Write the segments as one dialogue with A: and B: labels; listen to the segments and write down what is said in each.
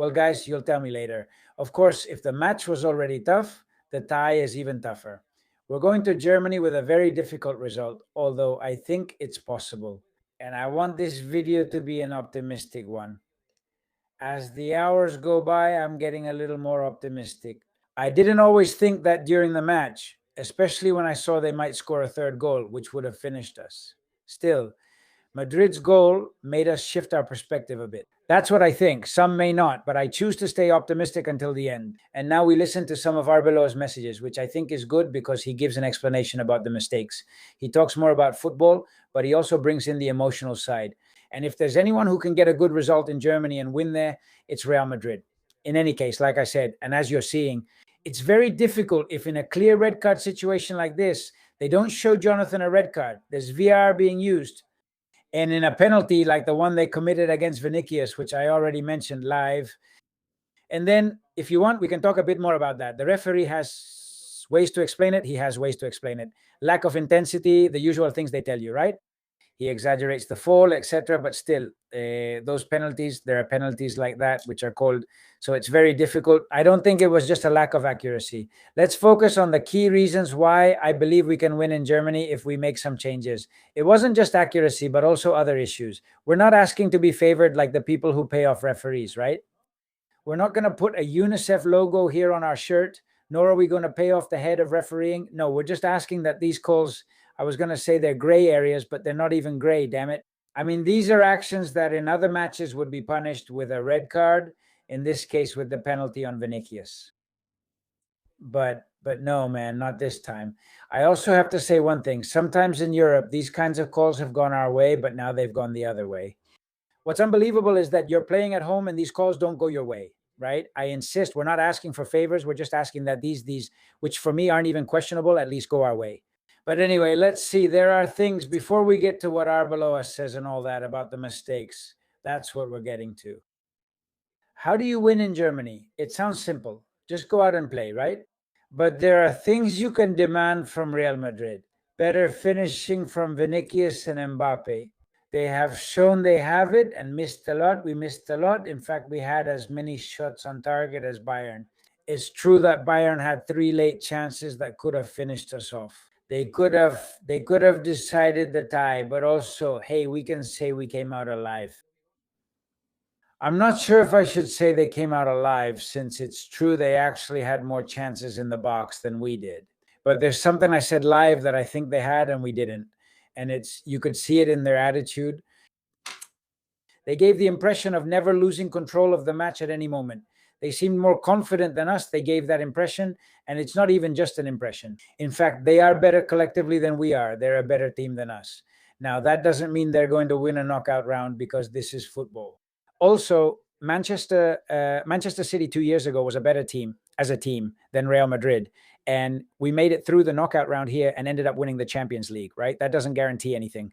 A: Well, guys, you'll tell me later. Of course, if the match was already tough, the tie is even tougher. We're going to Germany with a very difficult result, although I think it's possible. And I want this video to be an optimistic one. As the hours go by, I'm getting a little more optimistic. I didn't always think that during the match, especially when I saw they might score a third goal, which would have finished us. Still, Madrid's goal made us shift our perspective a bit. That's what I think. Some may not, but I choose to stay optimistic until the end. And now we listen to some of Arbeloa's messages, which I think is good because he gives an explanation about the mistakes. He talks more about football, but he also brings in the emotional side. And if there's anyone who can get a good result in Germany and win there, it's Real Madrid. In any case, like I said, and as you're seeing, it's very difficult if in a clear red card situation like this, they don't show Jonathan a red card. There's VR being used. And in a penalty like the one they committed against Vinicius, which I already mentioned live. And then if you want, we can talk a bit more about that. The referee has ways to explain it. He has ways to explain it. Lack of intensity, the usual things they tell you, right? He exaggerates the fall, etc. But still, those penalties, there are penalties like that, which are called. So it's very difficult. I don't think it was just a lack of accuracy. Let's focus on the key reasons why I believe we can win in Germany if we make some changes. It wasn't just accuracy, but also other issues. We're not asking to be favored like the people who pay off referees, right? We're not going to put a UNICEF logo here on our shirt, nor are we going to pay off the head of refereeing. No, we're just asking that these calls, I was going to say they're gray areas, but they're not even gray, damn it. I mean, these are actions that in other matches would be punished with a red card, in this case with the penalty on Vinicius. But no, man, not this time. I also have to say one thing. Sometimes in Europe, these kinds of calls have gone our way, but now they've gone the other way. What's unbelievable is that you're playing at home and these calls don't go your way, right? I insist, we're not asking for favors. We're just asking that these, which for me aren't even questionable, at least go our way. But anyway, let's see. There are things, before we get to what Arbeloa says and all that about the mistakes, that's what we're getting to. How do you win in Germany? It sounds simple. Just go out and play, right? But there are things you can demand from Real Madrid. Better finishing from Vinicius and Mbappe. They have shown they have it and missed a lot. We missed a lot. In fact, we had as many shots on target as Bayern. It's true that Bayern had 3 late chances that could have finished us off. They could have decided the tie, but also, hey, we can say we came out alive. I'm not sure if I should say they came out alive, since it's true they actually had more chances in the box than we did. But there's something I said live that I think they had and we didn't. And you could see it in their attitude. They gave the impression of never losing control of the match at any moment. They seemed more confident than us. They gave that impression, and it's not even just an impression. In fact, they are better collectively than we are. They're a better team than us. Now, that doesn't mean they're going to win a knockout round, because this is football. Also, Manchester City 2 years ago was a better team as a team than Real Madrid. And we made it through the knockout round here and ended up winning the Champions League, right? That doesn't guarantee anything.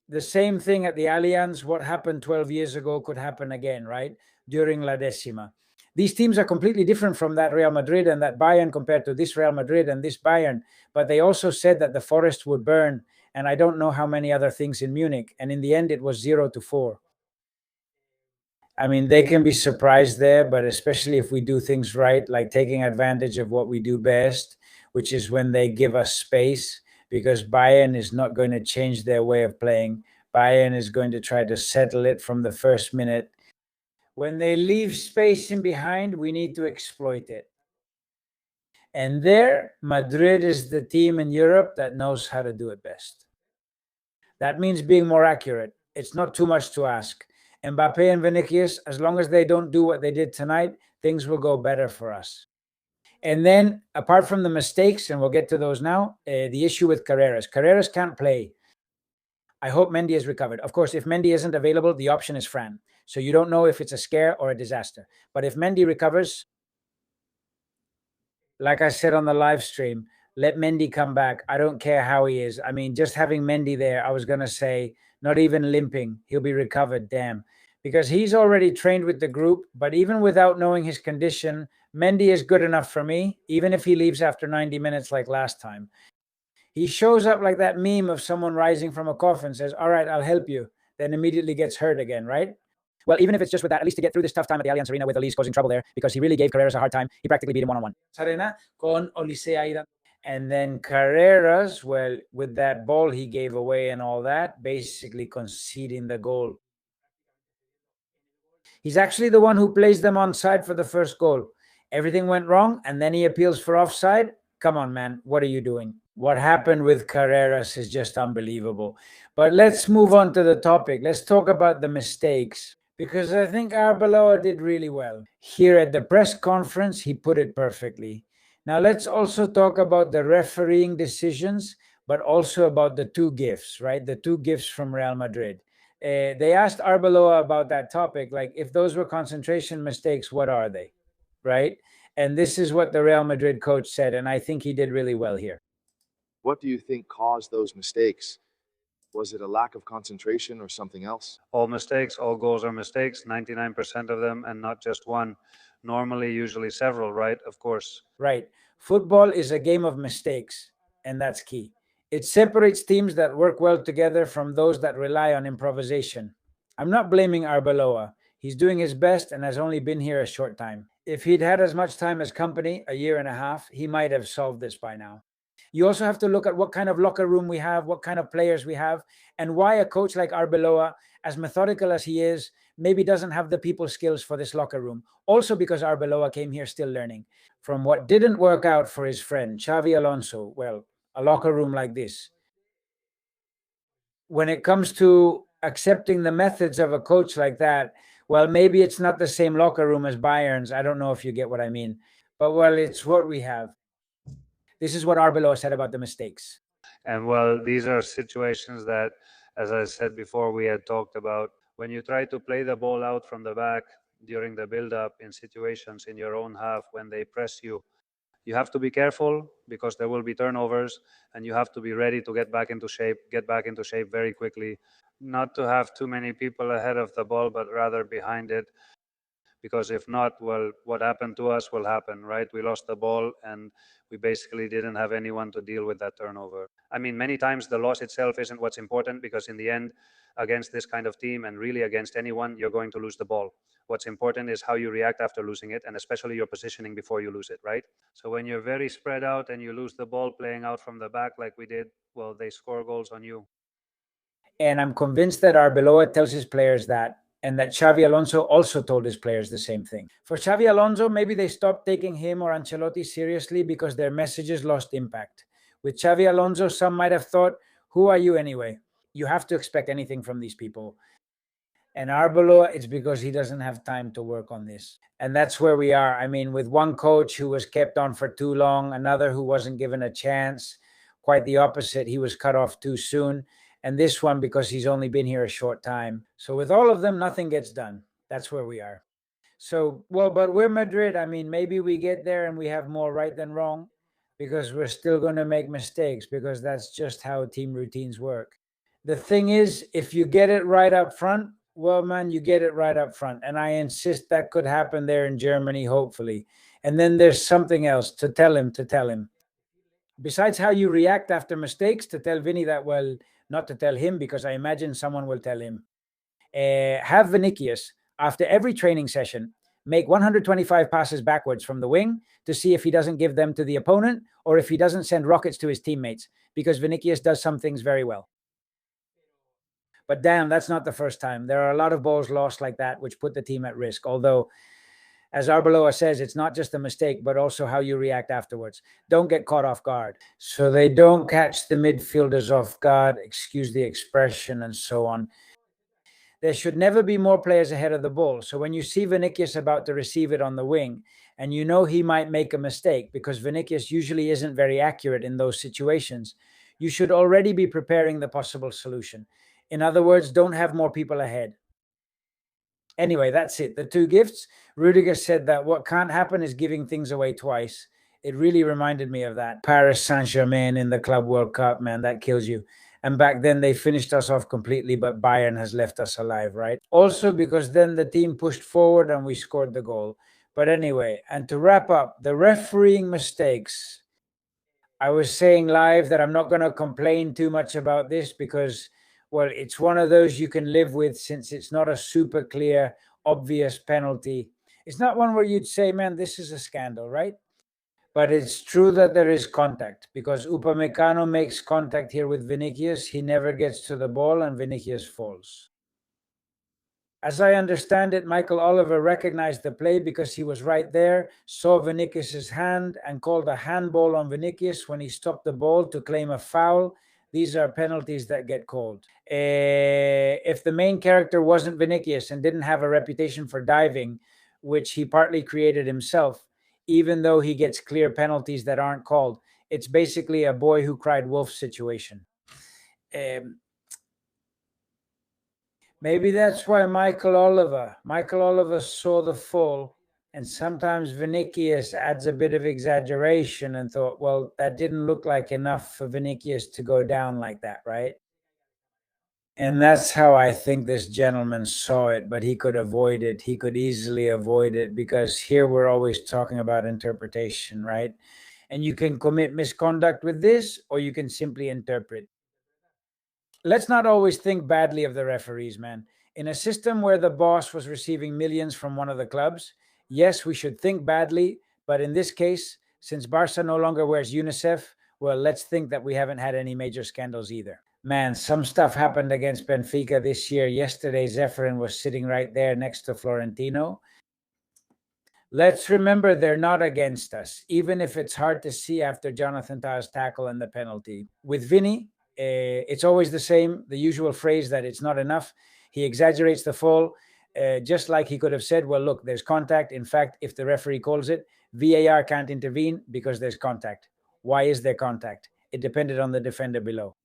A: The same thing at the Allianz. What happened 12 years ago could happen again, right? During La Decima. These teams are completely different from that Real Madrid and that Bayern compared to this Real Madrid and this Bayern. But they also said that the forest would burn. And I don't know how many other things in Munich. And in the end, it was 0-4. I mean, they can be surprised there, but especially if we do things right, like taking advantage of what we do best, which is when they give us space, because Bayern is not going to change their way of playing. Bayern is going to try to settle it from the first minute. When they leave space in behind, we need to exploit it. And there, Madrid is the team in Europe that knows how to do it best. That means being more accurate. It's not too much to ask. Mbappe and Vinicius, as long as they don't do what they did tonight, things will go better for us. And then, apart from the mistakes, and we'll get to those now, the issue with Carreras. Carreras can't play. I hope Mendy is recovered. Of course, if Mendy isn't available, the option is Fran. So you don't know if it's a scare or a disaster. But if Mendy recovers, like I said on the live stream, let Mendy come back. I don't care how he is. I mean, just having Mendy there, I was going to say, not even limping, he'll be recovered, damn. Because he's already trained with the group, but even without knowing his condition, Mendy is good enough for me, even if he leaves after 90 minutes like last time. He shows up like that meme of someone rising from a coffin, says, all right, I'll help you, then immediately gets hurt again, right? Well, even if it's just with that, at least to get through this tough time at the Allianz Arena with Elise causing trouble there because he really gave Carreras a hard time. He practically beat him one-on-one. Arena con Olise ahí. And then Carreras, well, with that ball he gave away and all that, basically conceding the goal. He's actually the one who plays them onside for the first goal. Everything went wrong, and then he appeals for offside. Come on, man. What are you doing? What happened with Carreras is just unbelievable. But let's move on to the topic. Let's talk about the mistakes, because I think Arbeloa did really well. Here at the press conference, he put it perfectly. Now, let's also talk about the refereeing decisions, but also about the two gifts, right? The two gifts from Real Madrid. They asked Arbeloa about that topic, like, if those were concentration mistakes, what are they, right? And this is what the Real Madrid coach said, and I think he did really well here.
B: What do you think caused those mistakes? Was it a lack of concentration or something else?
C: All mistakes, all goals are mistakes, 99% of them, and not just one. Normally, usually several, right? Of course.
A: Right. Football is a game of mistakes, and that's key. It separates teams that work well together from those that rely on improvisation. I'm not blaming Arbeloa. He's doing his best and has only been here a short time. If he'd had as much time as company, a year and a half, he might have solved this by now. You also have to look at what kind of locker room we have, what kind of players we have, and why a coach like Arbeloa, as methodical as he is, maybe doesn't have the people skills for this locker room. Also because Arbeloa came here still learning. From what didn't work out for his friend Xavi Alonso, well, a locker room like this. When it comes to accepting the methods of a coach like that, well, maybe it's not the same locker room as Bayern's. I don't know if you get what I mean. But, well, it's what we have. This is what Arbeloa said about the mistakes.
C: And well, these are situations that, as I said before, we had talked about. When you try to play the ball out from the back during the build-up in situations in your own half when they press you, you have to be careful because there will be turnovers, and you have to be ready to get back into shape very quickly. Not to have too many people ahead of the ball, but rather behind it. Because if not, well, what happened to us will happen, right? We lost the ball and we basically didn't have anyone to deal with that turnover. I mean, many times the loss itself isn't what's important, because in the end, against this kind of team and really against anyone, you're going to lose the ball. What's important is how you react after losing it, and especially your positioning before you lose it, right? So when you're very spread out and you lose the ball playing out from the back like we did, well, they score goals on you.
A: And I'm convinced that Arbeloa tells his players that, and that Xavi Alonso also told his players the same thing. For Xavi Alonso, maybe they stopped taking him or Ancelotti seriously because their messages lost impact. With Xavi Alonso, some might have thought, who are you anyway? You have to expect anything from these people. And Arbeloa, it's because he doesn't have time to work on this. And that's where we are. I mean, with one coach who was kept on for too long, another who wasn't given a chance, quite the opposite. He was cut off too soon. And this one because he's only been here a short time. So with all of them, nothing gets done. That's where we are. So, well, but we're Madrid. I mean, maybe we get there and we have more right than wrong, because we're still going to make mistakes, because that's just how team routines work. The thing is, if you get it right up front, well, man, you get it right up front. And I insist that could happen there in Germany, hopefully. And then there's something else to tell him. Besides how you react after mistakes, to tell Vinny that, well, not to tell him, because I imagine someone will tell him. Have Vinicius, after every training session, make 125 passes backwards from the wing to see if he doesn't give them to the opponent or if he doesn't send rockets to his teammates, because Vinicius does some things very well. But damn, that's not the first time. There are a lot of balls lost like that, which put the team at risk. Although, as Arbeloa says, it's not just a mistake, but also how you react afterwards. Don't get caught off guard. So they don't catch the midfielders off guard, excuse the expression, and so on. There should never be more players ahead of the ball. So when you see Vinicius about to receive it on the wing, and you know he might make a mistake, because Vinicius usually isn't very accurate in those situations, you should already be preparing the possible solution. In other words, don't have more people ahead. Anyway, that's it. The two gifts. Rudiger said that what can't happen is giving things away twice. It really reminded me of that Paris Saint-Germain in the Club World Cup, man. That kills you. And back then they finished us off completely, but Bayern has left us alive, right? Also because then the team pushed forward and we scored the goal. But anyway, and to wrap up, the refereeing mistakes. I was saying live that I'm not going to complain too much about this, because, well, it's one of those you can live with since it's not a super clear, obvious penalty. It's not one where you'd say, man, this is a scandal, right? But it's true that there is contact because Upamecano makes contact here with Vinicius. He never gets to the ball and Vinicius falls. As I understand it, Michael Oliver recognized the play because he was right there, saw Vinicius's hand, and called a handball on Vinicius when he stopped the ball to claim a foul. These are penalties that get called. If the main character wasn't Vinicius and didn't have a reputation for diving, which he partly created himself, even though he gets clear penalties that aren't called, it's basically a boy who cried wolf situation. Maybe that's why Michael Oliver saw the fall, and sometimes Vinicius adds a bit of exaggeration and thought, well, that didn't look like enough for Vinicius to go down like that, right? And that's how I think this gentleman saw it, but he could avoid it. He could easily avoid it because here we're always talking about interpretation, right? And you can commit misconduct with this, or you can simply interpret. Let's not always think badly of the referees, man. In a system where the boss was receiving millions from one of the clubs, yes, we should think badly. But in this case, since Barca no longer wears UNICEF, well, let's think that we haven't had any major scandals either. Man, some stuff happened against Benfica this year. Yesterday, Zeffirin was sitting right there next to Florentino. Let's remember they're not against us, even if it's hard to see after Jonathan Tah's tackle and the penalty. With Vinny, it's always the same, the usual phrase that it's not enough. He exaggerates the fall, just like he could have said, well, look, there's contact. In fact, if the referee calls it, VAR can't intervene because there's contact. Why is there contact? It depended on the defender below.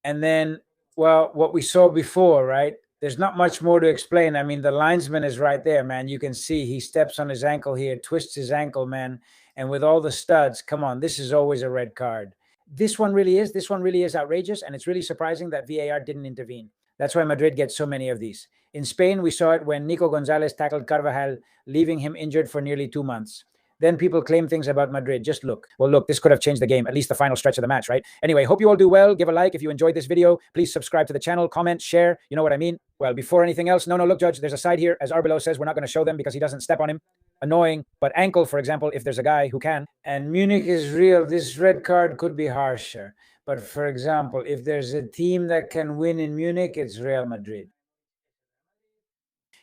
A: And then, well, what we saw before, right? There's not much more to explain. I mean, the linesman is right there, man. You can see he steps on his ankle here, twists his ankle, man. And with all the studs, come on, this is always a red card. This one really is outrageous. And it's really surprising that VAR didn't intervene. That's why Madrid gets so many of these. In Spain, we saw it when Nico Gonzalez tackled Carvajal, leaving him injured for nearly 2 months. Then people claim things about Madrid. Just look. Well, look, this could have changed the game, at least the final stretch of the match, right? Anyway, hope you all do well. Give a like if you enjoyed this video. Please subscribe to the channel, comment, share. You know what I mean? Well, before anything else, no, look, Judge, there's a side here. As Arbeloa says, we're not going to show them because he doesn't step on him. Annoying, but ankle, for example, if there's a guy who can. And Munich is real. This red card could be harsher. But for example, if there's a team that can win in Munich, it's Real Madrid.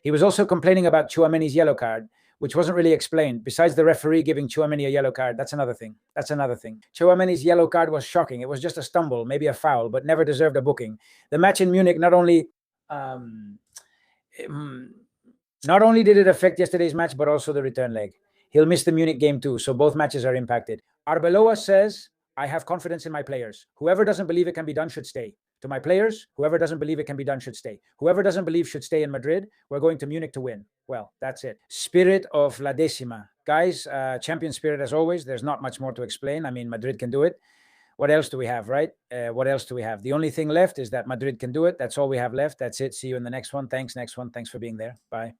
A: He was also complaining about Tchouaméni's yellow card, which wasn't really explained. Besides the referee giving Tchouaméni a yellow card, that's another thing. Tchouaméni's yellow card was shocking. It was just a stumble, maybe a foul, but never deserved a booking. The match in Munich not only did it affect yesterday's match, but also the return leg. He'll miss the Munich game too, so both matches are impacted. Arbeloa says, I have confidence in my players. Whoever doesn't believe it can be done should stay. To my players, whoever doesn't believe it can be done should stay. Whoever doesn't believe should stay in Madrid. We're going to Munich to win. Well, that's it. Spirit of La Decima. Guys, champion spirit as always. There's not much more to explain. I mean, Madrid can do it. What else do we have, right? What else do we have? The only thing left is that Madrid can do it. That's all we have left. That's it. See you in the next one. Thanks, next one. Thanks for being there. Bye.